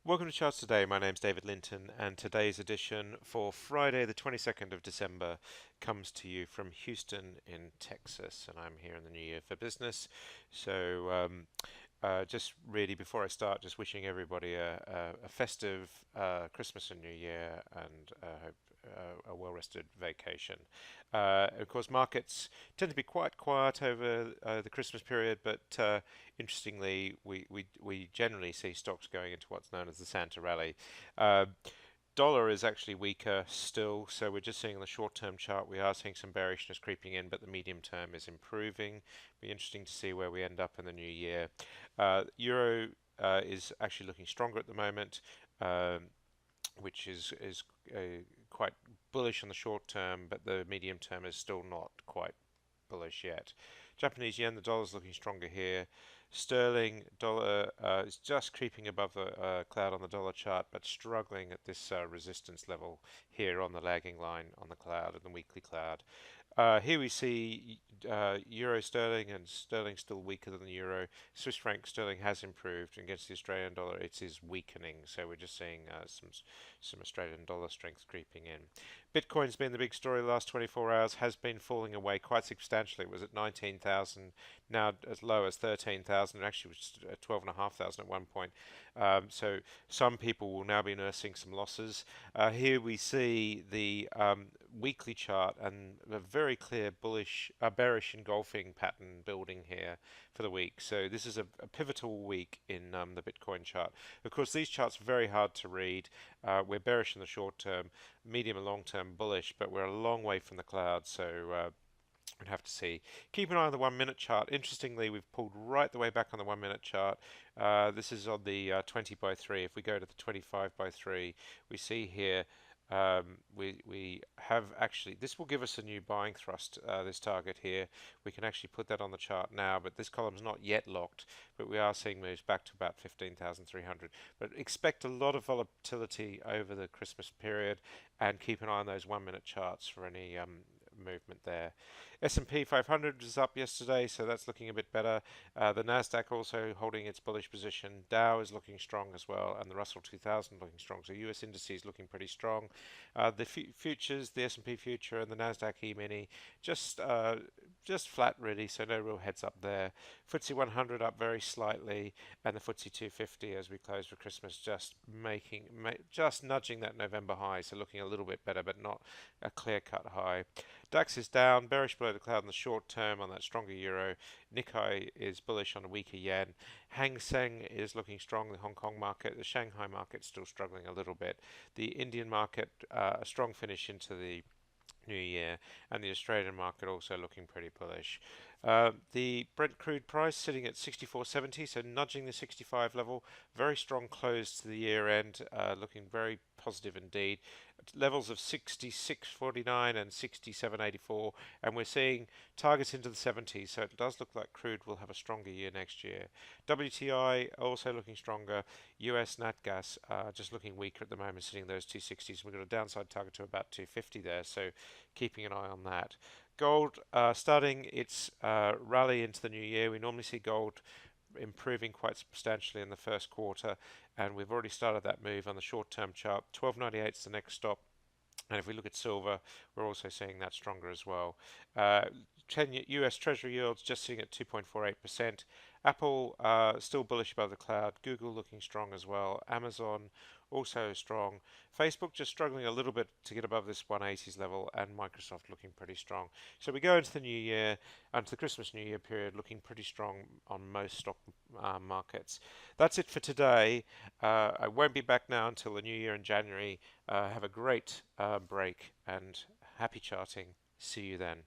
Welcome to Charts Today. My name's David Linton, and today's edition for Friday, the 22nd of December, comes to you from Houston in Texas, and I'm here in the new year for business. Just really before I start, just wishing everybody a festive Christmas and New Year, and hope a well-rested vacation. Of course, markets tend to be quite quiet over the Christmas period, but interestingly, we generally see stocks going into what's known as the Santa rally. Uh, Dollar is actually weaker still, so we're just seeing on the short-term chart we are seeing some bearishness creeping in, but the medium term is improving. Be interesting to see where we end up in the new year. Euro is actually looking stronger at the moment, um, which is quite bullish on the short term, but the medium term is still not quite bullish yet. Japanese yen, the dollar is looking stronger here. Sterling dollar is just creeping above the cloud on the dollar chart, but struggling at this resistance level here on the lagging line on the cloud and the weekly cloud. Here we see euro sterling, and sterling still weaker than the euro. Swiss franc sterling has improved against the Australian dollar. It is weakening, so we're just seeing some Australian dollar strength creeping in. Bitcoin's been the big story the last 24 hours. Has been falling away quite substantially. It was at 19,000, now as low as 13,000. It actually was at 12,500 at one point. So some people will now be nursing some losses. Here we see the weekly chart and a very clear bearish engulfing pattern building here for the week. So this is a pivotal week in the Bitcoin chart. Of course, these charts are very hard to read. We're bearish in the short term, medium and long term bullish, but we're a long way from the cloud. So we'd have to see. Keep an eye on the 1 minute chart. Interestingly, we've pulled right the way back on the 1 minute chart. This is on the 20 by 3. If we go to the 25 by 3, we see here we have actually, this will give us a new buying thrust, this target here. We can actually put that on the chart now, but this column's not yet locked, but we are seeing moves back to about 15,300. But expect a lot of volatility over the Christmas period, and keep an eye on those 1 minute charts for any movement there. S&P 500 was up yesterday, so that's looking a bit better. The Nasdaq also holding its bullish position. Dow is looking strong as well, and the Russell 2000 looking strong. So US indices looking pretty strong. The futures, the S&P future and the Nasdaq E-mini, just flat really. So no real heads up there. FTSE 100 up very slightly, and the FTSE 250 as we close for Christmas just nudging that November high. So looking a little bit better, but not a clear-cut high. DAX is down, bearish below the cloud in the short term on that stronger euro. Nikkei is bullish on a weaker yen. Hang Seng is looking strong, the Hong Kong market. The Shanghai market still struggling a little bit. The Indian market, a strong finish into the new year, and the Australian market also looking pretty bullish. The Brent crude price sitting at 64.70, so nudging the 65 level. Very strong close to the year end, looking very positive indeed. Levels of 66.49 and 67.84, and we're seeing targets into the 70s, so it does look like crude will have a stronger year next year. WTI also looking stronger. US nat gas just looking weaker at the moment, sitting those 260s. We've got a downside target to about 250 there, so keeping an eye on that. Gold starting its rally into the new year. We normally see gold improving quite substantially in the first quarter, and we've already started that move on the short-term chart. 12.98 is the next stop. And if we look at silver, we're also seeing that stronger as well. 10 US Treasury yields just sitting at 2.48%. Apple still bullish above the cloud. Google looking strong as well. Amazon also strong. Facebook just struggling a little bit to get above this 180s level, and Microsoft looking pretty strong. So we go into the new year, into the Christmas New Year period, looking pretty strong on most stock markets. That's it for today. I won't be back now until the new year in January. Have a great break and happy charting. See you then.